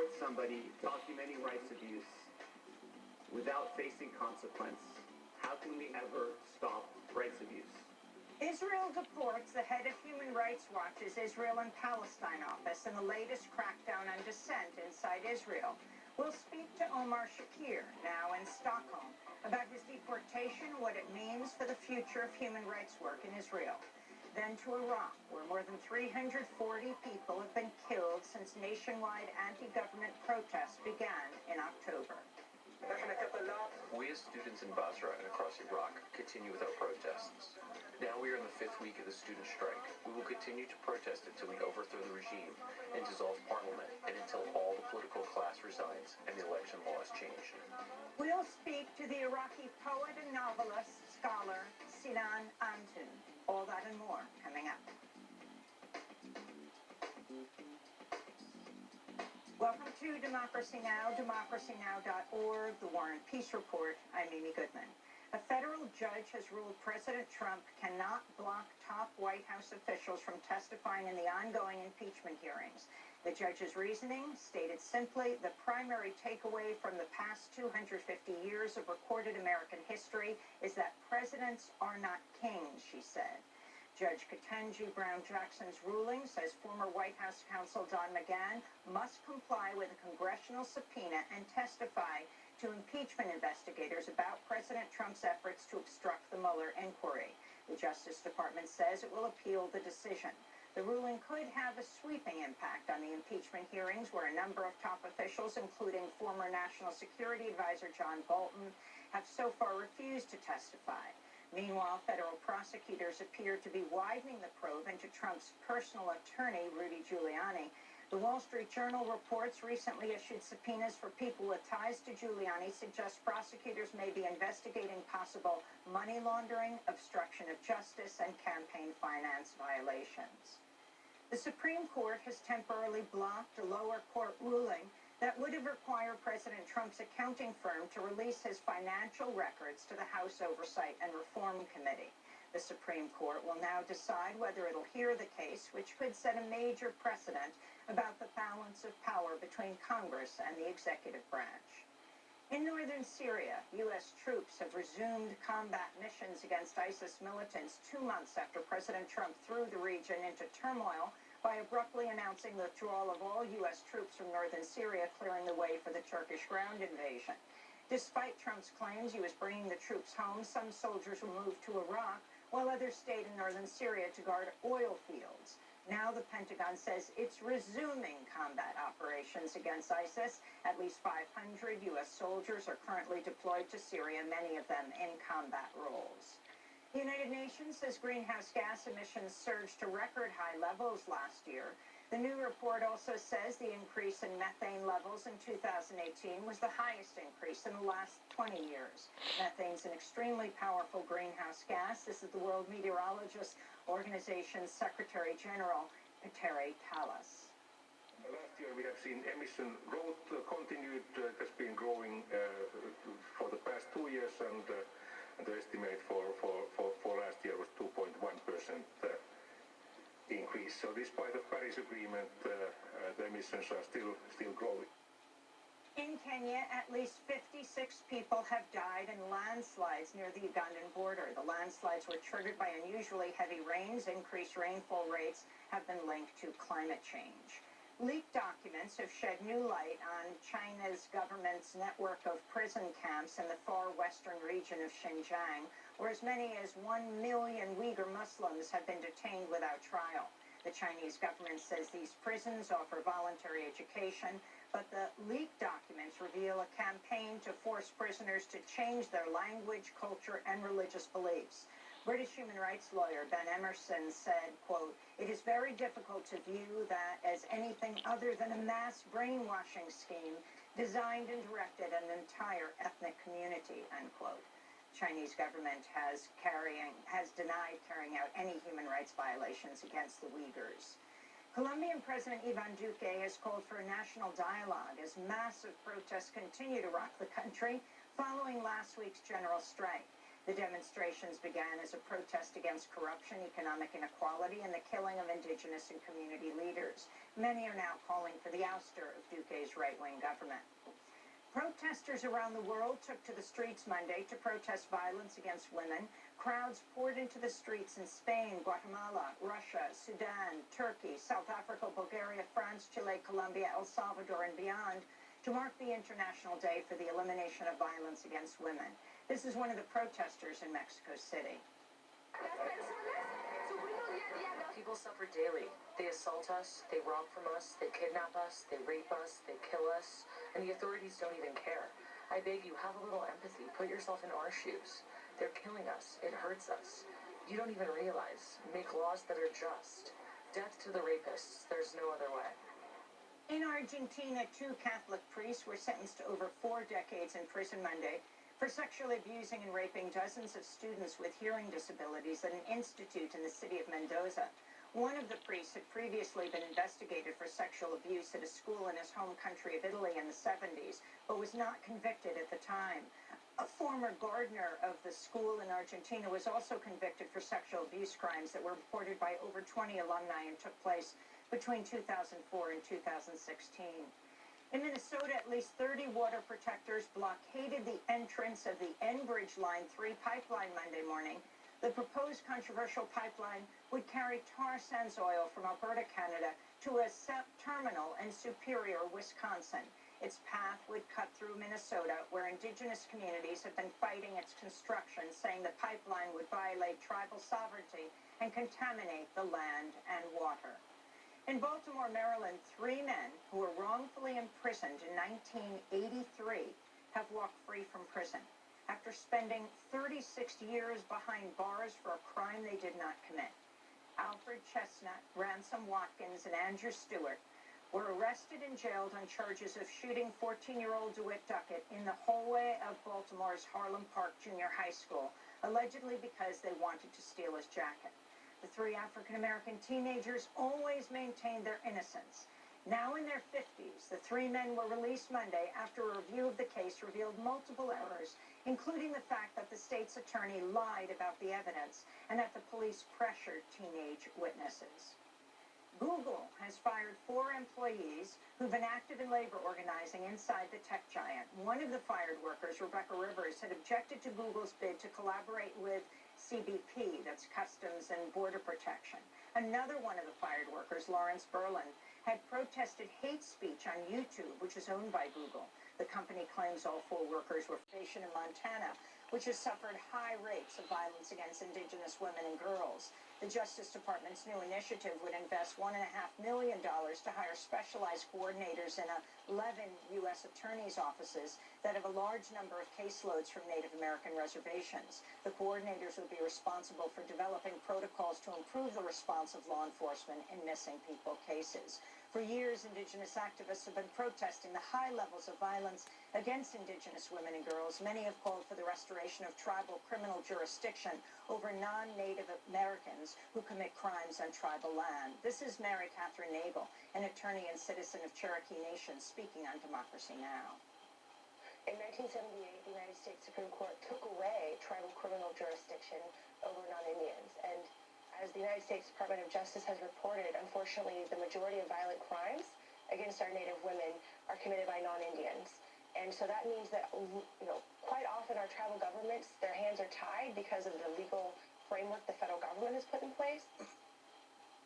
support somebody documenting rights abuse without facing consequence? How can we ever stop rights abuse? Israel deports the head of Human Rights Watch's Israel and Palestine office in the latest crackdown on dissent inside Israel. We'll speak to Omar Shakir, now in Stockholm, about his deportation and what it means for the future of human rights work in Israel. Then to Iraq, where more than 340 people have been killed since nationwide anti-government protests began in October. We as students in Basra and across Iraq continue with our protests. Now we are in the 5th week of the student strike. We will continue to protest until we overthrow the regime and dissolve parliament, and until all the political class resigns and the election law is changed. We'll speak to the Iraqi poet and novelist, scholar, Sinan Antun. All that and more coming up. Welcome to Democracy Now!, democracynow.org, The War and Peace Report. I'm Amy Goodman. A federal judge has ruled President Trump cannot block top White House officials from testifying in the ongoing impeachment hearings. The judge's reasoning, stated simply, the primary takeaway from the past 250 years of recorded American history is that presidents are not kings, she said. Judge Ketanji Brown Jackson's ruling says former White House counsel Don McGahn must comply with a congressional subpoena and testify to impeachment investigators about President Trump's efforts to obstruct the Mueller inquiry. The Justice Department says it will appeal the decision. The ruling could have a sweeping impact on the impeachment hearings, where a number of top officials, including former National Security Advisor John Bolton, have so far refused to testify. Meanwhile, federal prosecutors appear to be widening the probe into Trump's personal attorney, Rudy Giuliani. The Wall Street Journal reports recently issued subpoenas for people with ties to Giuliani suggest prosecutors may be investigating possible money laundering, obstruction of justice, and campaign finance violations. The Supreme Court has temporarily blocked a lower court ruling that would have required President Trump's accounting firm to release his financial records to the House Oversight and Reform Committee. The Supreme Court will now decide whether it'll hear the case, which could set a major precedent about the balance of power between Congress and the executive branch. In northern Syria, U.S. troops have resumed combat missions against ISIS militants 2 months after President Trump threw the region into turmoil by abruptly announcing the withdrawal of all U.S. troops from northern Syria, clearing the way for the Turkish ground invasion. Despite Trump's claims he was bringing the troops home, some soldiers were moved to Iraq, while others stayed in northern Syria to guard oil fields. Now the Pentagon says it's resuming combat operations against ISIS. At least 500 U.S. soldiers are currently deployed to Syria, many of them in combat roles. The United Nations says greenhouse gas emissions surged to record high levels last year. The new report also says the increase in methane levels in 2018 was the highest increase in the last 20 years. Methane's an extremely powerful greenhouse gas. This is the World Meteorologist Organization's Secretary General, Petteri Talas. Last year we have seen emission growth continued, has been growing for the past 2 years, and the estimate for last year was 2.1% increase. So despite the Paris Agreement, the emissions are still growing. In Kenya, at least 56 people have died in landslides near the Ugandan border. The landslides were triggered by unusually heavy rains. Increased rainfall rates have been linked to climate change. Leaked documents have shed new light on China's government's network of prison camps in the far western region of Xinjiang, where as many as 1 million Uyghur Muslims have been detained without trial. The Chinese government says these prisons offer voluntary education, but the leaked documents reveal a campaign to force prisoners to change their language, culture, and religious beliefs. British human rights lawyer Ben Emerson said, quote, "It is very difficult to view that as anything other than a mass brainwashing scheme designed and directed at an entire ethnic community," unquote. Chinese government has denied carrying out any human rights violations against the Uyghurs. Colombian President Ivan Duque has called for a national dialogue as massive protests continue to rock the country following last week's general strike. The demonstrations began as a protest against corruption, economic inequality, and the killing of indigenous and community leaders. Many are now calling for the ouster of Duque's right-wing government. Protesters around the world took to the streets Monday to protest violence against women. Crowds poured into the streets in Spain, Guatemala, Russia, Sudan, Turkey, South Africa, Bulgaria, France, Chile, Colombia, El Salvador, and beyond to mark the International Day for the Elimination of Violence Against Women. This is one of the protesters in Mexico City. People suffer daily. They assault us, they rob from us, they kidnap us, they rape us, they kill us, and the authorities don't even care. I beg you, have a little empathy. Put yourself in our shoes. They're killing us. It hurts us. You don't even realize. Make laws that are just. Death to the rapists. There's no other way. In Argentina, 2 Catholic priests were sentenced to over 4 decades in prison Monday for sexually abusing and raping dozens of students with hearing disabilities at an institute in the city of Mendoza. One of the priests had previously been investigated for sexual abuse at a school in his home country of Italy in the 70s, but was not convicted at the time. A former gardener of the school in Argentina was also convicted for sexual abuse crimes that were reported by over 20 alumni and took place between 2004 and 2016. In Minnesota, at least 30 water protectors blockaded the entrance of the Enbridge Line 3 pipeline Monday morning. The proposed controversial pipeline would carry tar sands oil from Alberta, Canada, to a terminal in Superior, Wisconsin. Its path would cut through Minnesota, where indigenous communities have been fighting its construction, saying the pipeline would violate tribal sovereignty and contaminate the land and water. In Baltimore, Maryland, 3 men who were wrongfully imprisoned in 1983 have walked free from prison after spending 36 years behind bars for a crime they did not commit. Alfred Chestnut, Ransom Watkins, and Andrew Stewart were arrested and jailed on charges of shooting 14-year-old DeWitt Duckett in the hallway of Baltimore's Harlem Park Junior High School, allegedly because they wanted to steal his jacket. The 3 African-American teenagers always maintained their innocence. Now in their 50s, the 3 men were released Monday after a review of the case revealed multiple errors, including the fact that the state's attorney lied about the evidence and that the police pressured teenage witnesses. Google has fired 4 employees who've been active in labor organizing inside the tech giant. One of the fired workers, Rebecca Rivers, had objected to Google's bid to collaborate with CBP, that's Customs and Border Protection. Another one of the fired workers, Lawrence Berlin, had protested hate speech on YouTube, which is owned by Google. The company claims all 4 workers were stationed in Montana, which has suffered high rates of violence against indigenous women and girls. The Justice Department's new initiative would invest $1.5 million to hire specialized coordinators in 11 U.S. attorneys' offices that have a large number of caseloads from Native American reservations. The coordinators would be responsible for developing protocols to improve the response of law enforcement in missing people cases. For years, indigenous activists have been protesting the high levels of violence against indigenous women and girls. Many have called for the restoration of tribal criminal jurisdiction over non-Native Americans who commit crimes on tribal land. This is Mary Catherine Nagel, an attorney and citizen of Cherokee Nation, speaking on Democracy Now! In 1978, the United States Supreme Court took away tribal criminal jurisdiction over non-Indians, and as the United States Department of Justice has reported, unfortunately, the majority of violent crimes against our Native women are committed by non-Indians. And so that means that, quite often our tribal governments, their hands are tied because of the legal framework the federal government has put in place.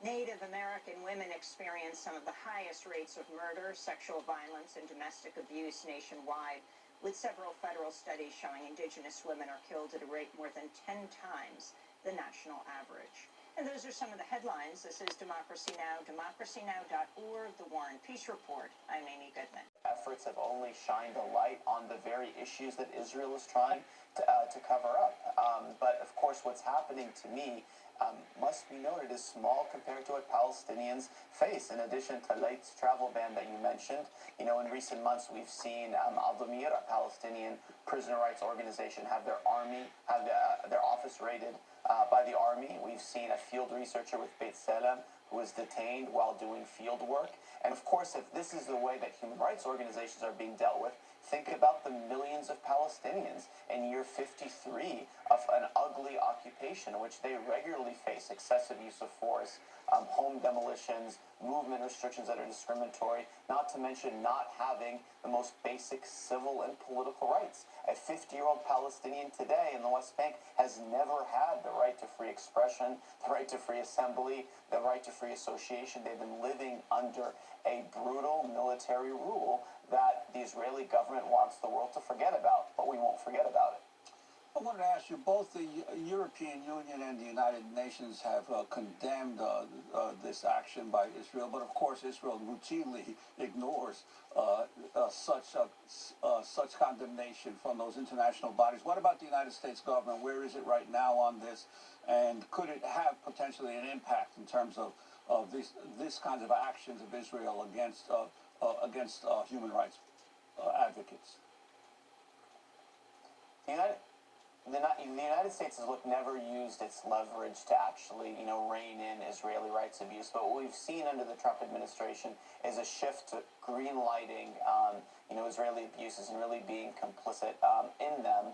Native American women experience some of the highest rates of murder, sexual violence, and domestic abuse nationwide, with several federal studies showing indigenous women are killed at a rate more than 10 times the national average. And those are some of the headlines. This is Democracy Now!, democracynow.org, The War and Peace Report. I'm Amy Goodman. Efforts have only shined a light on the very issues that Israel is trying to cover up. But of course, what's happening to me must be noted is small compared to what Palestinians face. In addition to Late's travel ban that you mentioned, in recent months we've seen Al-Damir, a Palestinian prisoner rights organization, have their office raided by the army. We've seen a field researcher with Beit Salem who was detained while doing field work. And of course, if this is the way that human rights organizations are being dealt with, think about the millions of Palestinians in year 53 of an ugly occupation in which they regularly face excessive use of force, home demolitions, movement restrictions that are discriminatory, not to mention not having the most basic civil and political rights. A 50-year-old Palestinian today in the West Bank has never had the right to free expression, the right to free assembly, the right to free association. They've been living under a brutal military rule that the Israeli government wants the world to forget about, but we won't forget about it. I wanted to ask you, both the European Union and the United Nations have condemned this action by Israel, but of course Israel routinely ignores such condemnation from those international bodies. What about the United States government? Where is it right now on this? And could it have potentially an impact in terms of this kinds of actions of Israel against human rights advocates? The United States has never used its leverage to actually, rein in Israeli rights abuse. But what we've seen under the Trump administration is a shift to green-lighting, Israeli abuses and really being complicit in them.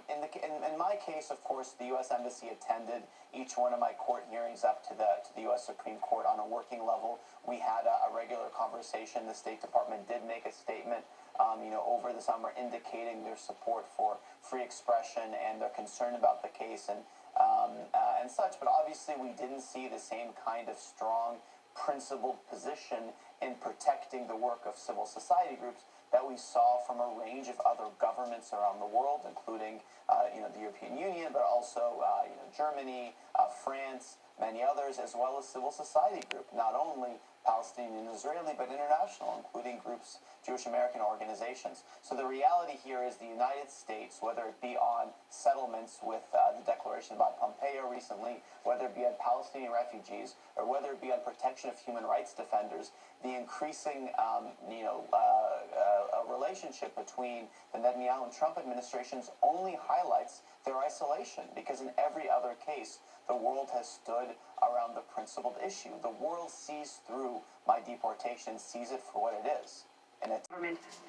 In my case, of course, the U.S. Embassy attended each one of my court hearings up to the U.S. Supreme Court on a working level. We had a regular conversation. The State Department did make a statement over the summer indicating their support for free expression and their concern about the case and such. But obviously we didn't see the same kind of strong, principled position in protecting the work of civil society groups that we saw from a range of other governments around the world, including the European Union, but also Germany, France, many others, as well as civil society groups, not only Palestinian and Israeli, but international, including groups, Jewish American organizations. So the reality here is the United States, whether it be on settlements with the declaration by Pompeo recently, whether it be on Palestinian refugees, or whether it be on protection of human rights defenders, the increasing relationship between the Netanyahu and Trump administrations only highlights their isolation, because in every other case, the world has stood around the principled issue. The world sees through my deportation, sees it for what it is. And it's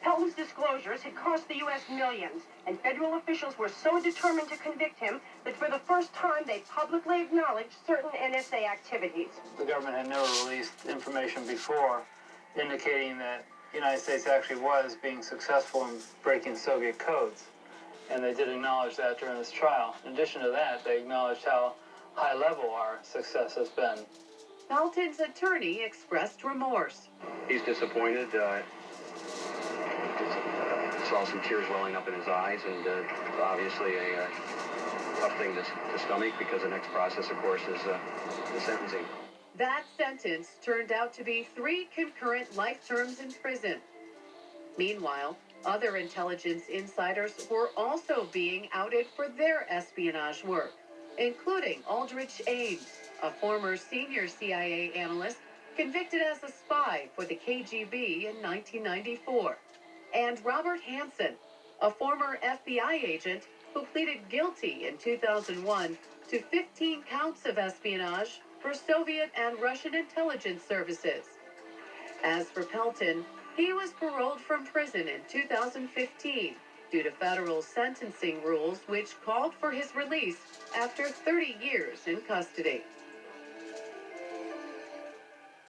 Pelton's disclosures had cost the U.S. millions, and federal officials were so determined to convict him that for the first time they publicly acknowledged certain NSA activities. The government had never released information before indicating that the United States actually was being successful in breaking Soviet codes. And they did acknowledge that during this trial. In addition to that, they acknowledged how high level our success has been. Pelton's attorney expressed remorse. He's disappointed. Saw some tears welling up in his eyes, and obviously a tough thing to stomach, because the next process, of course, is the sentencing. That sentence turned out to be 3 concurrent life terms in prison. Meanwhile, other intelligence insiders were also being outed for their espionage work, including Aldrich Ames, a former senior CIA analyst convicted as a spy for the KGB in 1994, and Robert Hansen, a former FBI agent who pleaded guilty in 2001 to 15 counts of espionage for Soviet and Russian intelligence services. As for Pelton, he was paroled from prison in 2015 due to federal sentencing rules which called for his release after 30 years in custody.